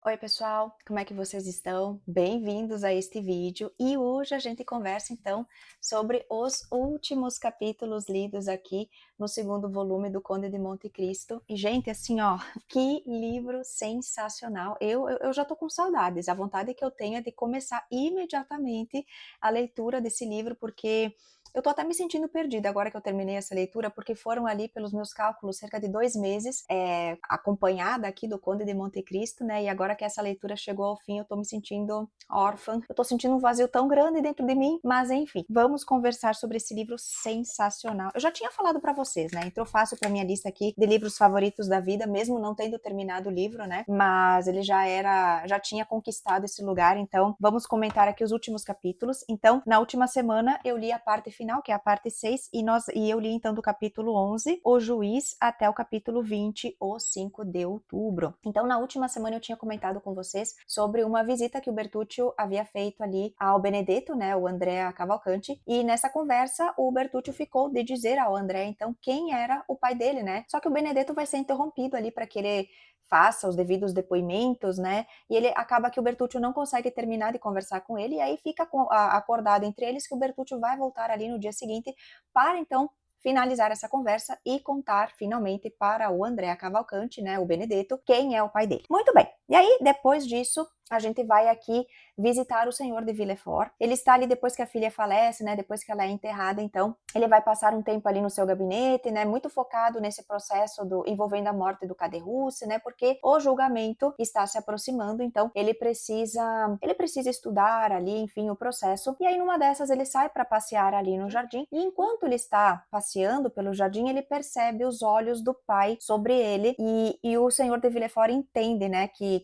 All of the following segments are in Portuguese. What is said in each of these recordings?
Oi pessoal, como é que vocês estão? Bem-vindos a este vídeo e hoje a gente conversa então sobre os últimos capítulos lidos aqui no segundo volume do Conde de Monte Cristo. E gente, assim ó, que livro sensacional! Eu já tô com saudades, a vontade que eu tenho é de começar imediatamente a leitura desse livro porque eu tô até me sentindo perdida agora que eu terminei essa leitura, porque foram ali, pelos meus cálculos, cerca de 2 meses, acompanhada aqui do Conde de Monte Cristo, né? E agora que essa leitura chegou ao fim, eu tô me sentindo órfã. Eu tô sentindo um vazio tão grande dentro de mim, mas enfim, vamos conversar sobre esse livro sensacional. Eu já tinha falado pra vocês, né? Entrou fácil pra minha lista aqui de livros favoritos da vida, mesmo não tendo terminado o livro, né? Mas ele já tinha conquistado esse lugar, então vamos comentar aqui os últimos capítulos. Então, na última semana eu li a parte final, que é a parte 6, e eu li então do capítulo 11, O Juiz, até o capítulo 20, o 5 de outubro. Então, na última semana eu tinha comentado com vocês sobre uma visita que o Bertuccio havia feito ali ao Benedetto, né, o Andrea Cavalcanti, e nessa conversa o Bertuccio ficou de dizer ao Andrea, então, quem era o pai dele, né? Só que o Benedetto vai ser interrompido ali para que ele faça os devidos depoimentos, né? E ele acaba que o Bertuccio não consegue terminar de conversar com ele, e aí fica acordado entre eles que o Bertuccio vai voltar ali no dia seguinte para então finalizar essa conversa e contar finalmente para o Andrea Cavalcanti, né, o Benedetto, quem é o pai dele. Muito bem. E aí, depois disso, a gente vai aqui visitar o senhor de Villefort. Ele está ali depois que a filha falece, né, depois que ela é enterrada, então ele vai passar um tempo ali no seu gabinete, né, muito focado nesse processo envolvendo a morte do Caderousse, né, porque o julgamento está se aproximando, então ele precisa estudar ali, enfim, o processo. E aí numa dessas ele sai para passear ali no jardim, e enquanto ele está passeando pelo jardim, ele percebe os olhos do pai sobre ele, e o senhor de Villefort entende, né, que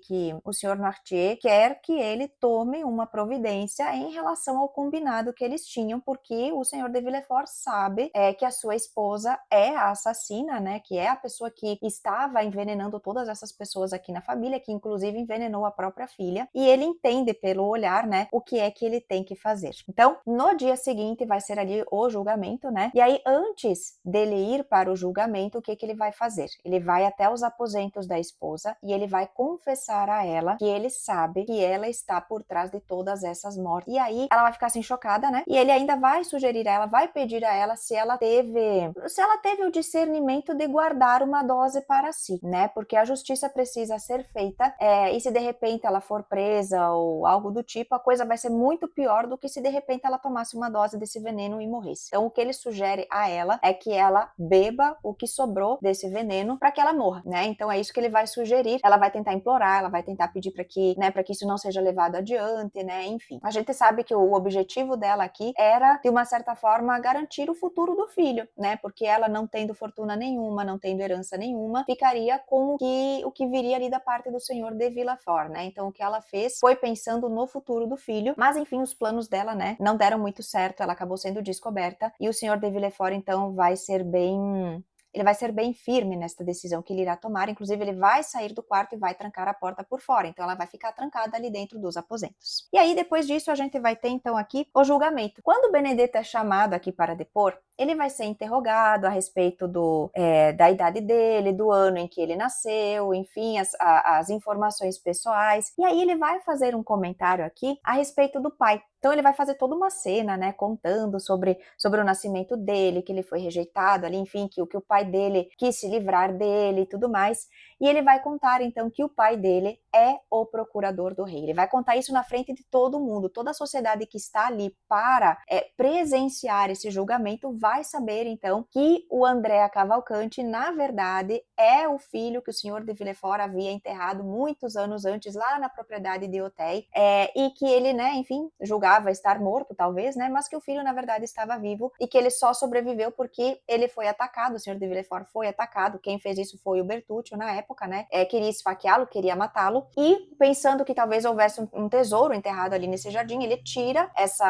o senhor Noirtier quer que ele tome uma providência em relação ao combinado que eles tinham, porque o senhor de Villefort sabe que a sua esposa é a assassina, né, que é a pessoa que estava envenenando todas essas pessoas aqui na família, que inclusive envenenou a própria filha, e ele entende pelo olhar, né, o que é que ele tem que fazer. Então, no dia seguinte vai ser ali o julgamento, né, e aí antes dele ir para o julgamento, o que que ele vai fazer? Ele vai até os aposentos da esposa e ele vai confessar a ela que ele sabe que ela está por trás de todas essas mortes. E aí ela vai ficar assim chocada, né? E ele ainda vai sugerir a ela, vai pedir a ela se ela teve o discernimento de guardar uma dose para si, né? Porque a justiça precisa ser feita, e se de repente ela for presa ou algo do tipo, a coisa vai ser muito pior do que se de repente ela tomasse uma dose desse veneno e morresse. Então o que ele sugere a ela é que ela beba o que sobrou desse veneno para que ela morra, né? Então é isso que ele vai sugerir. Ela vai tentar implorar, ela vai tentar pedir para que, né, para que isso não seja levado adiante, né? Enfim, a gente sabe que o objetivo dela aqui era, de uma certa forma, garantir o futuro do filho, né? Porque ela não tendo fortuna nenhuma, não tendo herança nenhuma, ficaria com o que viria ali da parte do senhor de Villefort, né? Então o que ela fez foi pensando no futuro do filho, mas enfim, os planos dela, né, não deram muito certo, ela acabou sendo descoberta, e o senhor de Villefort então vai ser bem firme nesta decisão que ele irá tomar, inclusive ele vai sair do quarto e vai trancar a porta por fora, então ela vai ficar trancada ali dentro dos aposentos. E aí depois disso a gente vai ter então aqui o julgamento. Quando o Benedetto é chamado aqui para depor, ele vai ser interrogado a respeito da idade dele, do ano em que ele nasceu, enfim, as informações pessoais, e aí ele vai fazer um comentário aqui a respeito do pai. Então ele vai fazer toda uma cena, né, contando sobre o nascimento dele, que ele foi rejeitado ali, enfim, que o pai dele quis se livrar dele e tudo mais. E ele vai contar então que o pai dele é o procurador do rei. Ele vai contar isso na frente de todo mundo. Toda a sociedade que está ali para presenciar esse julgamento vai saber então que o Andrea Cavalcanti, na verdade, é o filho que o senhor de Villefort havia enterrado muitos anos antes lá na propriedade de Auteuil, e que ele, né, enfim, julgava estar morto talvez, né, mas que o filho na verdade estava vivo e que ele só sobreviveu porque ele foi atacado, o senhor de Villefort foi atacado. Quem fez isso foi o Bertuccio na época, né, queria esfaqueá-lo, queria matá-lo, e pensando que talvez houvesse um tesouro enterrado ali nesse jardim, ele tira essa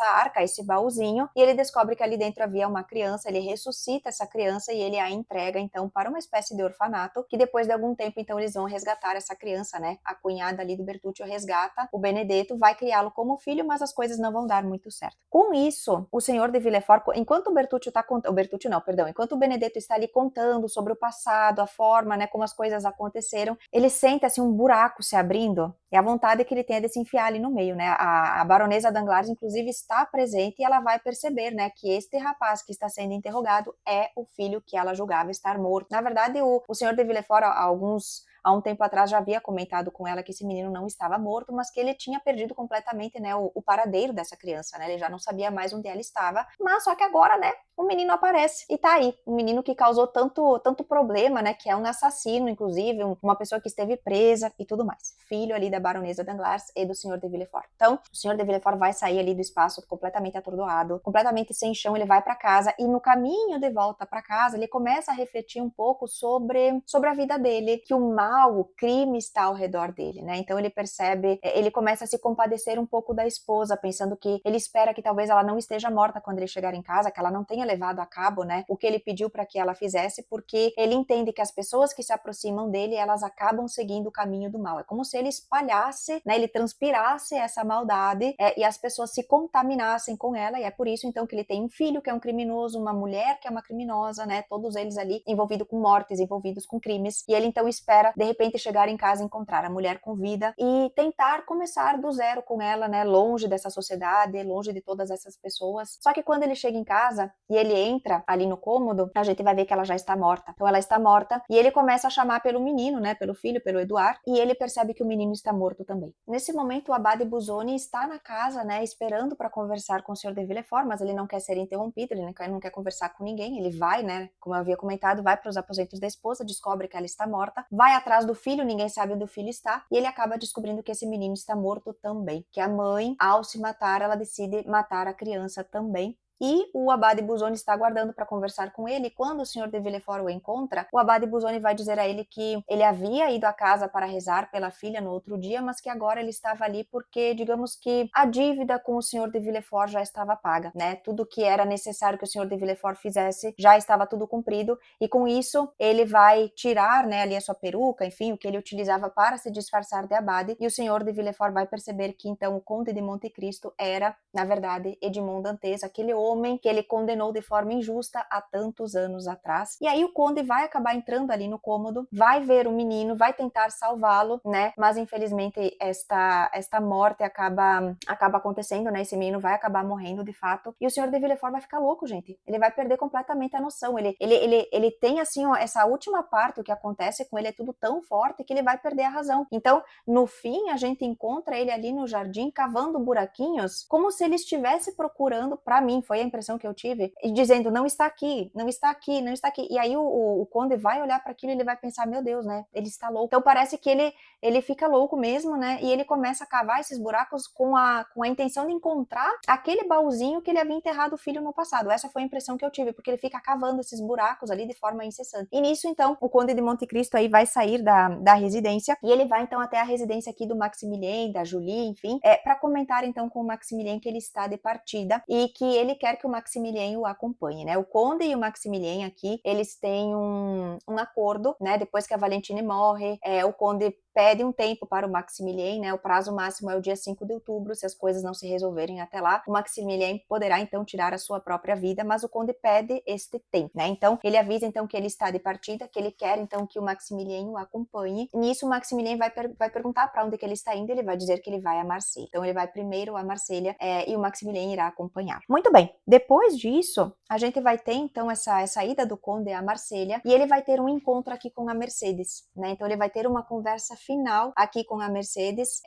arca, esse baúzinho, e ele descobre que ali dentro havia uma criança. Ele ressuscita essa criança e ele a entrega então para uma espécie de orfanato, que depois de algum tempo então eles vão resgatar essa criança, né, a cunhada ali do Bertuccio resgata o Benedetto, vai criá-lo como filho, mas as coisas não vão dar muito certo. Com isso, o senhor de Villefort, enquanto o Bertuccio está contando, o Bertuccio não, perdão, enquanto o Benedetto está ali contando sobre o passado, a forma, né, como as coisas aconteceram, ele sente assim um buraco se abrindo, e a vontade que ele tem é de se enfiar ali no meio, né? A baronesa Danglars, inclusive, está presente e ela vai perceber, né, que este rapaz que está sendo interrogado é o filho que ela julgava estar morto. Na verdade, o senhor de Villefort, há um tempo atrás, já havia comentado com ela que esse menino não estava morto, mas que ele tinha perdido completamente, né, o paradeiro dessa criança, né? Ele já não sabia mais onde ela estava, mas só que agora, né, o menino aparece e tá aí, um menino que causou tanto problema, né, que é um assassino, inclusive, uma pessoa que esteve presa e tudo mais. Filho ali da baronesa Danglars e do senhor de Villefort. Então, o senhor de Villefort vai sair ali do espaço completamente atordoado, completamente sem chão, ele vai para casa e no caminho de volta para casa, ele começa a refletir um pouco sobre a vida dele, que o mal, o crime está ao redor dele, né? Então ele percebe, ele começa a se compadecer um pouco da esposa, pensando que ele espera que talvez ela não esteja morta quando ele chegar em casa, que ela não tenha levado a cabo, né, o que ele pediu para que ela fizesse, porque ele entende que as pessoas que se aproximam dele, elas acabam seguindo o caminho do mal. É como se ele espalhasse, né, ele transpirasse essa maldade e as pessoas se contaminassem com ela, e é por isso então que ele tem um filho que é um criminoso, uma mulher que é uma criminosa, né, todos eles ali envolvidos com mortes, envolvidos com crimes, e ele então espera de repente chegar em casa e encontrar a mulher com vida e tentar começar do zero com ela, né, longe dessa sociedade, longe de todas essas pessoas. Só que quando ele chega em casa e ele entra ali no cômodo, a gente vai ver que ela já está morta. Então ela está morta e ele começa a chamar pelo menino, né, pelo filho, pelo Edouard, e ele percebe que o menino está morto também. Nesse momento o Abade Busoni está na casa, né, esperando para conversar com o senhor de Villefort, mas ele não quer ser interrompido, ele não quer conversar com ninguém, ele vai, né, como eu havia comentado, vai para os aposentos da esposa, descobre que ela está morta, vai atrás do filho, ninguém sabe onde o filho está, e ele acaba descobrindo que esse menino está morto também, que a mãe, ao se matar, ela decide matar a criança também. E o Abade Busoni está aguardando para conversar com ele, e quando o senhor de Villefort o encontra, o Abade Busoni vai dizer a ele que ele havia ido à casa para rezar pela filha no outro dia, mas que agora ele estava ali porque, digamos que a dívida com o senhor de Villefort já estava paga, né? Tudo que era necessário que o senhor de Villefort fizesse já estava tudo cumprido, e com isso ele vai tirar, né, ali a sua peruca, enfim, o que ele utilizava para se disfarçar de abade, e o senhor de Villefort vai perceber que então o conde de Monte Cristo era, na verdade, Edmond Dantes, aquele homem que ele condenou de forma injusta há tantos anos atrás. E aí o conde vai acabar entrando ali no cômodo, vai ver o menino, vai tentar salvá-lo, né? Mas infelizmente esta morte acaba acontecendo, né? Esse menino vai acabar morrendo de fato. E o senhor de Villefort vai ficar louco, gente. Ele vai perder completamente a noção. Ele tem assim, ó, essa última parte, o que acontece com ele é tudo tão forte que ele vai perder a razão. Então, no fim, a gente encontra ele ali no jardim cavando buraquinhos, como se ele estivesse procurando, para mim, foi a impressão que eu tive, e dizendo, não está aqui, não está aqui, não está aqui. E aí o conde vai olhar para aquilo e ele vai pensar, meu Deus, né, ele está louco. Então parece que ele fica louco mesmo, né, e ele começa a cavar esses buracos com a intenção de encontrar aquele baúzinho que ele havia enterrado o filho no passado. Essa foi a impressão que eu tive, porque ele fica cavando esses buracos ali de forma incessante. E nisso, então, o conde de Monte Cristo aí vai sair da residência, e ele vai então até a residência aqui do Maximilien, da Julie, enfim, para comentar então com o Maximilien que ele está de partida e que ele quer que o Maximilien o acompanhe, né? O conde e o Maximilien aqui, eles têm um acordo, né? Depois que a Valentine morre, o conde pede um tempo para o Maximilien, né? O prazo máximo é o dia 5 de outubro, se as coisas não se resolverem até lá, o Maximilien poderá então tirar a sua própria vida, mas o conde pede este tempo, né? Então, ele avisa então que ele está de partida, que ele quer então que o Maximilien o acompanhe. Nisso, o Maximilien vai perguntar para onde que ele está indo, ele vai dizer que ele vai a Marselha. Então, ele vai primeiro a Marselha e o Maximilien irá acompanhar. Muito bem, depois disso, a gente vai ter então essa ida do conde a Marselha e ele vai ter um encontro aqui com a Mercedes, né? Então, ele vai ter uma conversa final aqui com a Mercedes,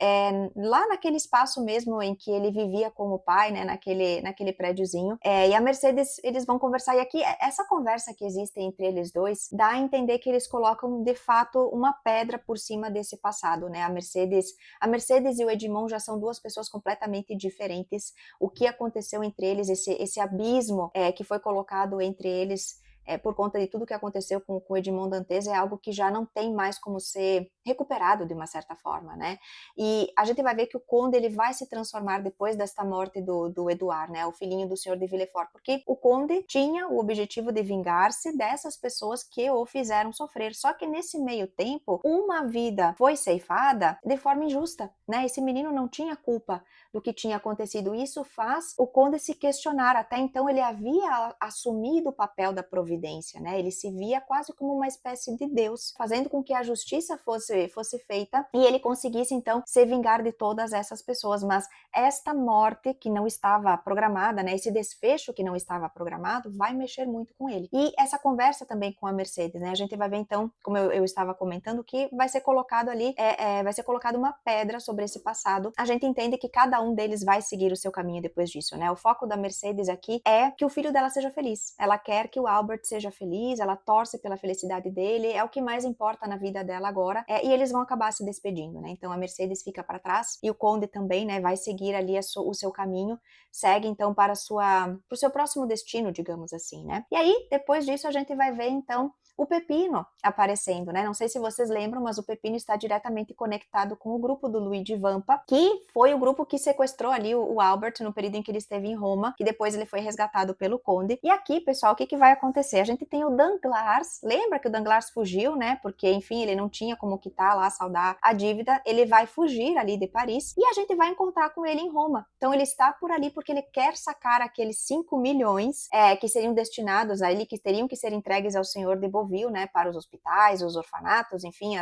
lá naquele espaço mesmo em que ele vivia com o pai, né, naquele prédiozinho, e a Mercedes, eles vão conversar, e aqui, essa conversa que existe entre eles dois, dá a entender que eles colocam, de fato, uma pedra por cima desse passado, né, a Mercedes e o Edmond já são duas pessoas completamente diferentes, o que aconteceu entre eles, esse abismo que foi colocado entre eles, por conta de tudo que aconteceu com o Edmond Dantes, é algo que já não tem mais como ser recuperado de uma certa forma, né? E a gente vai ver que o conde ele vai se transformar depois desta morte do Edouard, né? O filhinho do senhor de Villefort, porque o conde tinha o objetivo de vingar-se dessas pessoas que o fizeram sofrer. Só que nesse meio tempo, uma vida foi ceifada de forma injusta, né? Esse menino não tinha culpa do que tinha acontecido. Isso faz o conde se questionar. Até então ele havia assumido o papel da providência, evidência, né? Ele se via quase como uma espécie de Deus, fazendo com que a justiça fosse feita e ele conseguisse então se vingar de todas essas pessoas. Mas esta morte que não estava programada, né? Esse desfecho que não estava programado vai mexer muito com ele. E essa conversa também com a Mercedes, né? A gente vai ver então, como eu estava comentando, que vai ser colocado ali, vai ser colocado uma pedra sobre esse passado. A gente entende que cada um deles vai seguir o seu caminho depois disso, né? O foco da Mercedes aqui é que o filho dela seja feliz. Ela quer que o Albert seja feliz, ela torce pela felicidade dele, é o que mais importa na vida dela agora, e eles vão acabar se despedindo, né? Então a Mercedes fica para trás e o Conde também, né, vai seguir ali o seu caminho, segue então para o seu próximo destino, digamos assim, né? E aí, depois disso, a gente vai ver então o Pepino aparecendo, né? Não sei se vocês lembram, mas o Pepino está diretamente conectado com o grupo do Luigi Vampa, que foi o grupo que sequestrou ali o Albert no período em que ele esteve em Roma, que depois ele foi resgatado pelo Conde. E aqui, pessoal, o que vai acontecer? A gente tem o Danglars, lembra que o Danglars fugiu, né? Porque, enfim, ele não tinha como quitar lá, saldar a dívida, ele vai fugir ali de Paris e a gente vai encontrar com ele em Roma. Então ele está por ali porque ele quer sacar aqueles 5 milhões que seriam destinados a ele, que teriam que ser entregues ao senhor de Beauville, né, para os hospitais, os orfanatos, enfim,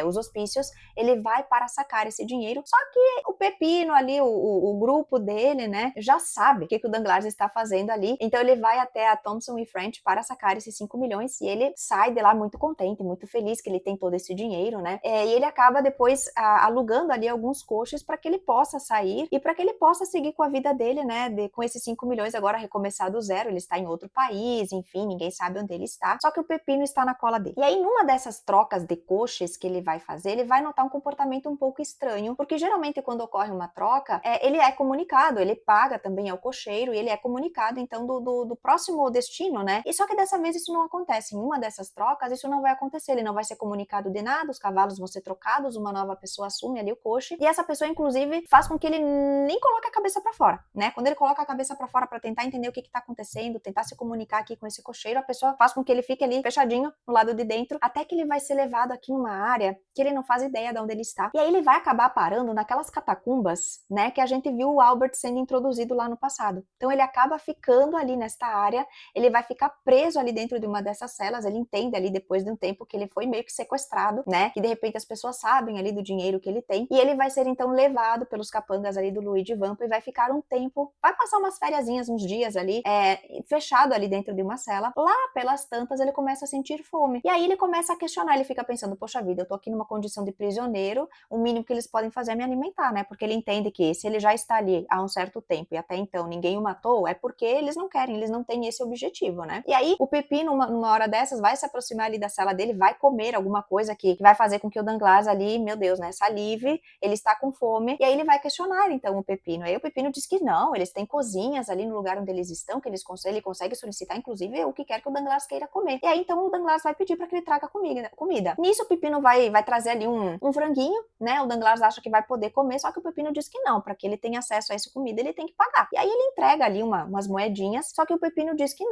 os hospícios. Ele vai para sacar esse dinheiro, só que o Pepino ali, o grupo dele, né, já sabe o que o Danglars está fazendo ali, então ele vai até a Thompson e French para sacar esses 5 milhões e ele sai de lá muito contente, muito feliz que ele tem todo esse dinheiro, né, e ele acaba depois alugando ali alguns coches para que ele possa sair e para que ele possa seguir com a vida dele, né, com esses 5 milhões agora recomeçar do zero. Ele está em outro país, enfim, ninguém sabe onde ele está, só que o Pepino está na cola dele. E aí, numa dessas trocas de coches que ele vai fazer, ele vai notar um comportamento um pouco estranho, porque geralmente quando ocorre uma troca, ele é comunicado, ele paga também ao cocheiro e ele é comunicado, então, do próximo destino, né? E só que dessa vez isso não acontece. Em uma dessas trocas, isso não vai acontecer, ele não vai ser comunicado de nada, os cavalos vão ser trocados, uma nova pessoa assume ali o coche, e essa pessoa, inclusive, faz com que ele nem coloque a cabeça para fora, né? Quando ele coloca a cabeça para fora para tentar entender o que tá acontecendo, tentar se comunicar aqui com esse cocheiro, a pessoa faz com que ele fique ali fechadinho no lado de dentro, até que ele vai ser levado aqui numa área que ele não faz ideia de onde ele está. E aí ele vai acabar parando naquelas catacumbas, né, que a gente viu o Albert sendo introduzido lá no passado. Então ele acaba ficando ali nesta área, ele vai ficar preso ali dentro de uma dessas celas, ele entende ali depois de um tempo que ele foi meio que sequestrado, né, que de repente as pessoas sabem ali do dinheiro que ele tem, e ele vai ser então levado pelos capangas ali do Luigi Vampa e vai ficar um tempo, vai passar umas fériasinhas, uns dias ali, fechado ali dentro de uma cela. Lá pelas tantas ele começa a sentir fome, e aí ele começa a questionar, ele fica pensando, poxa vida, eu tô aqui numa condição de prisioneiro, o mínimo que eles podem fazer é me alimentar, né, porque ele entende que se ele já está ali há um certo tempo e até então ninguém o matou, é porque eles não querem, eles não têm esse objetivo, né. E aí o Pepino, numa hora dessas, vai se aproximar ali da cela dele, vai comer alguma coisa que vai fazer com que o Danglars ali, meu Deus, né, salive, ele está com fome, e aí ele vai questionar então o Pepino. Aí o Pepino diz que não, eles têm cozinhas ali no lugar onde eles estão, que ele consegue solicitar inclusive o que quer que o Danglars queira comer. E aí então o Danglars vai pedir para que ele traga comida. Nisso o Pepino vai trazer ali um franguinho, né? O Danglars acha que vai poder comer, só que o Pepino diz que não, para que ele tenha acesso a essa comida, ele tem que pagar. E aí ele entrega ali umas moedinhas, só que o Pepino diz que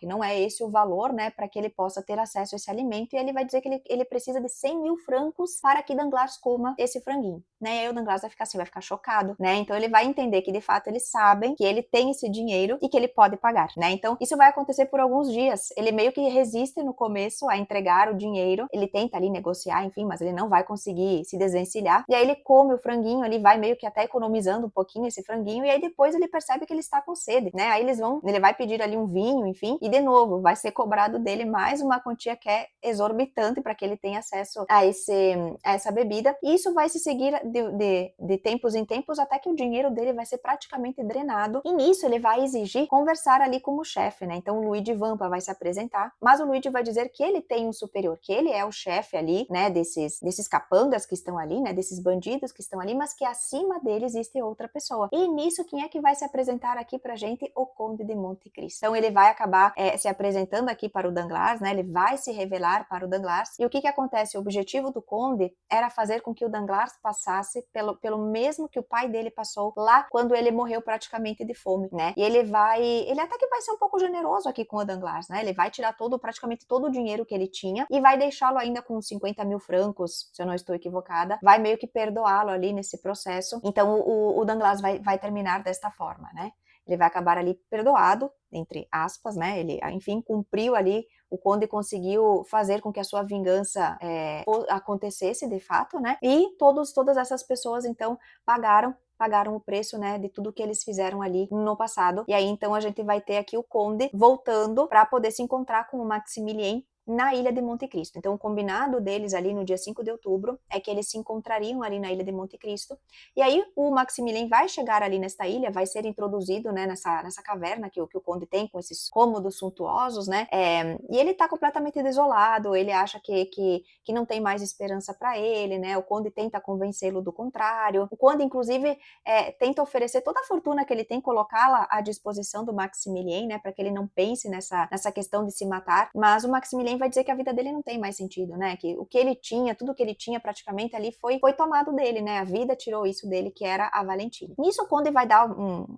não é esse o valor, né, para que ele possa ter acesso a esse alimento, e ele vai dizer que ele precisa de 100 mil francos para que Danglars coma esse franguinho, né? E aí o Danglars vai ficar assim, vai ficar chocado, né? Então ele vai entender que de fato eles sabem que ele tem esse dinheiro e que ele pode pagar, né? Então isso vai acontecer por alguns dias. Ele meio que resiste no começo a entregar o dinheiro, ele tenta ali negociar, enfim, mas ele não vai conseguir se desvencilhar. E aí ele come o franguinho, ele vai meio que até economizando um pouquinho esse franguinho, e aí depois ele percebe que ele está com sede, né? Aí ele vai pedir ali um vinho, enfim, e de novo vai ser cobrado dele mais uma quantia que é exorbitante para que ele tenha acesso a essa bebida. E isso vai se seguir de tempos em tempos até que o dinheiro dele vai ser praticamente drenado. E nisso ele vai exigir conversar ali com o chefe, né? Então o Luigi Vampa vai se apresentar, mas o Luigi vai dizer que ele tem um superior, que ele é o chefe ali, né, desses capangas que estão ali, né, desses bandidos que estão ali, mas que acima dele existe outra pessoa. E nisso, quem é que vai se apresentar aqui pra gente? O Conde de Monte Cristo. Então ele vai acabar se apresentando aqui para o Danglars, né, ele vai se revelar para o Danglars, e o que acontece? O objetivo do Conde era fazer com que o Danglars passasse pelo mesmo que o pai dele passou lá quando ele morreu praticamente de fome, né, e ele até que vai ser um pouco generoso aqui com o Danglars, né, ele vai tirar praticamente todo o dinheiro que ele tinha e vai deixá-lo ainda com 50 mil francos, se eu não estou equivocada, vai meio que perdoá-lo ali nesse processo. Então o Danglars vai terminar desta forma, né? ele vai acabar ali perdoado, entre aspas, né, ele, enfim, cumpriu ali, o Conde conseguiu fazer com que a sua vingança acontecesse de fato, né, e todas essas pessoas, então, pagaram o preço, né, de tudo que eles fizeram ali no passado. E aí, então, a gente vai ter aqui o Conde voltando para poder se encontrar com o Maximilien na ilha de Monte Cristo. Então, o combinado deles ali no dia 5 de outubro é que eles se encontrariam ali na ilha de Monte Cristo. E aí, o Maximilien vai chegar ali nesta ilha, vai ser introduzido, né, nessa caverna que o Conde tem, com esses cômodos suntuosos, né, e ele tá completamente desolado, ele acha que não tem mais esperança para ele, né, o Conde tenta convencê-lo do contrário. O Conde, inclusive, tenta oferecer toda a fortuna que ele tem, colocá-la à disposição do Maximilien, né, para que ele não pense nessa questão de se matar, mas o Maximilien vai dizer que a vida dele não tem mais sentido, né, que o que ele tinha, tudo que ele tinha praticamente ali foi tomado dele, né, a vida tirou isso dele, que era a Valentine. Nisso o Conde vai dar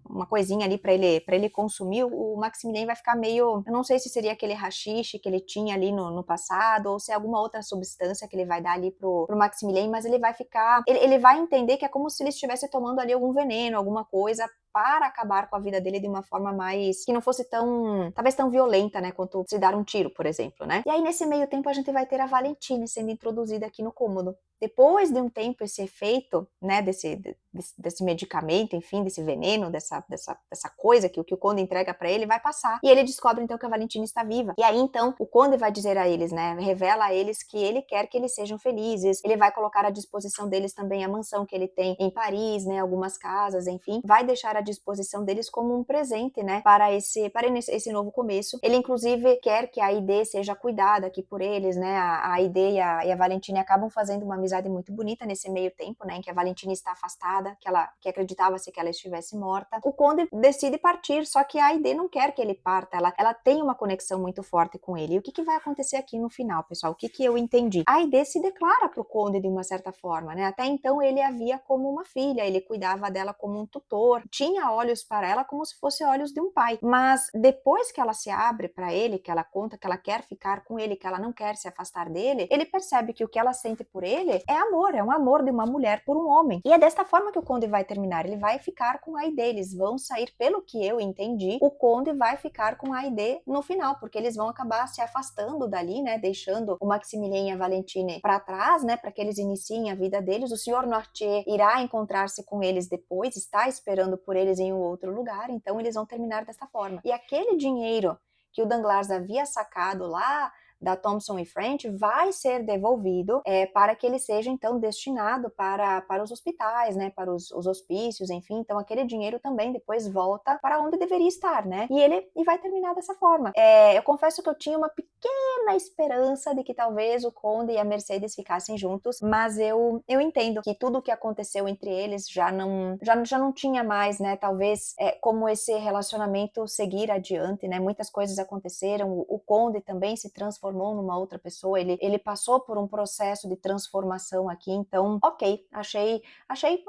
uma coisinha ali para ele consumir, o Maximilien vai ficar meio, eu não sei se seria aquele haxixe que ele tinha ali no passado, ou se é alguma outra substância que ele vai dar ali pro Maximilien, mas ele vai ficar, ele vai entender que é como se ele estivesse tomando ali algum veneno, alguma coisa, para acabar com a vida dele de uma forma mais, que não fosse talvez tão violenta, né, quanto se dar um tiro, por exemplo, né. E aí, nesse meio tempo, a gente vai ter a Valentine sendo introduzida aqui no cômodo. Depois de um tempo, esse efeito, né, desse medicamento, enfim, desse veneno, dessa coisa que o Conde entrega para ele, vai passar. E ele descobre, então, que a Valentine está viva. E aí, então, o Conde vai dizer a eles, né, revela a eles que ele quer que eles sejam felizes, ele vai colocar à disposição deles também a mansão que ele tem em Paris, né, algumas casas, enfim, vai deixar à disposição deles como um presente, né, para esse novo começo. Ele, inclusive, quer que a Aide seja cuidada aqui por eles, né, a Aide e a Valentine acabam fazendo uma amizade muito bonita nesse meio tempo, né, em que a Valentine está afastada, que acreditava-se que ela estivesse morta. O Conde decide partir, só que a Aide não quer que ele parta, ela tem uma conexão muito forte com ele. E o que vai acontecer aqui no final, pessoal? O que eu entendi? A Aide se declara pro Conde de uma certa forma, né, até então ele a via como uma filha, ele cuidava dela como um tutor, tinha olhos para ela como se fosse olhos de um pai, mas depois que ela se abre para ele, que ela conta que ela quer ficar com ele, que ela não quer se afastar dele, ele percebe que o que ela sente por ele é amor, é um amor de uma mulher por um homem. E é desta forma que o Conde vai terminar, ele vai ficar com a Aide, eles vão sair, pelo que eu entendi, o Conde vai ficar com a Aide no final, porque eles vão acabar se afastando dali, né, deixando o Maximilien e a Valentine para trás, né, para que eles iniciem a vida deles. O Sr. Noirtier irá encontrar-se com eles depois, está esperando por eles em um outro lugar, então eles vão terminar desta forma. E aquele dinheiro que o Danglars havia sacado lá da Thomson e French vai ser devolvido para que ele seja, então, destinado para os hospitais, né, para os hospícios, enfim. Então, aquele dinheiro também depois volta para onde deveria estar, né? E vai terminar dessa forma. Eu confesso que eu tinha uma pequena esperança de que talvez o Conde e a Mercedes ficassem juntos, mas eu entendo que tudo o que aconteceu entre eles já não tinha mais, né, talvez como esse relacionamento seguir adiante, né? Muitas coisas aconteceram, o Conde também se transformou numa outra pessoa, ele passou por um processo de transformação aqui, então, ok, achei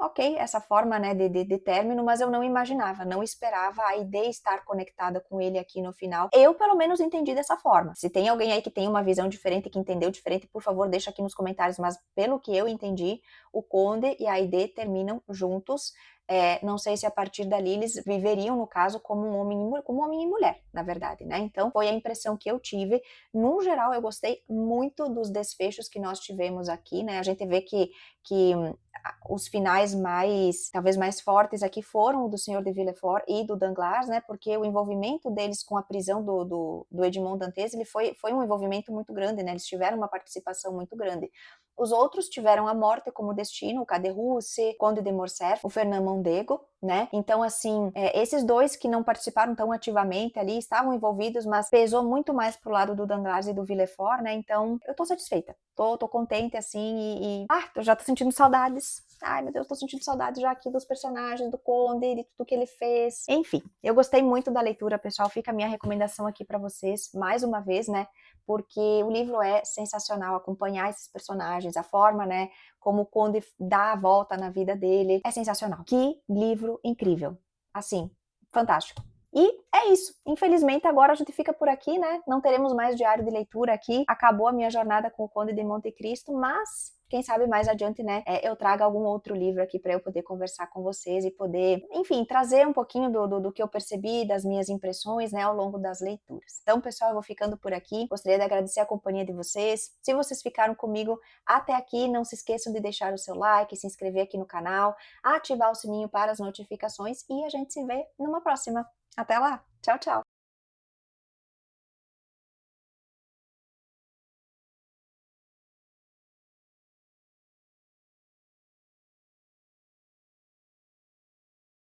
ok essa forma, né, de término, mas eu não esperava a ideia estar conectada com ele aqui no final. Eu, pelo menos, entendi dessa forma. Se tem alguém aí que tem uma visão diferente, que entendeu diferente, por favor, deixa aqui nos comentários, mas pelo que eu entendi, o Conde e a Aide terminam juntos. Não sei se a partir dali eles viveriam, no caso, como um homem e mulher, na verdade, né? Então, foi a impressão que eu tive. No geral, eu gostei muito dos desfechos que nós tivemos aqui, né? A gente vê que os finais talvez mais fortes aqui foram o do Senhor de Villefort e do Danglars, né? Porque o envolvimento deles com a prisão do Edmond Dantes, ele foi um envolvimento muito grande, né? Eles tiveram uma participação muito grande. Os outros tiveram a morte como destino, o Caderousse, Conde de Morcerf, o Fernand Mondego, né? Então, assim, esses dois que não participaram tão ativamente ali, estavam envolvidos, mas pesou muito mais pro lado do Danglars e do Villefort, né? Então, eu tô satisfeita. Tô contente, assim, eu já tô sentindo saudades. Ai, meu Deus, tô sentindo saudades já aqui dos personagens, do Conde, de tudo que ele fez. Enfim, eu gostei muito da leitura, pessoal. Fica a minha recomendação aqui pra vocês, mais uma vez, né? Porque o livro é sensacional, acompanhar esses personagens, a forma, né, como o Conde dá a volta na vida dele, é sensacional. Que livro incrível. Assim, fantástico. E é isso. Infelizmente agora a gente fica por aqui, né? Não teremos mais diário de leitura aqui. Acabou a minha jornada com o Conde de Monte Cristo, mas quem sabe mais adiante, né, eu traga algum outro livro aqui para eu poder conversar com vocês e poder, enfim, trazer um pouquinho do que eu percebi, das minhas impressões, né, ao longo das leituras. Então, pessoal, eu vou ficando por aqui. Gostaria de agradecer a companhia de vocês. Se vocês ficaram comigo até aqui, não se esqueçam de deixar o seu like, se inscrever aqui no canal, ativar o sininho para as notificações e a gente se vê numa próxima. Até lá. Tchau, tchau.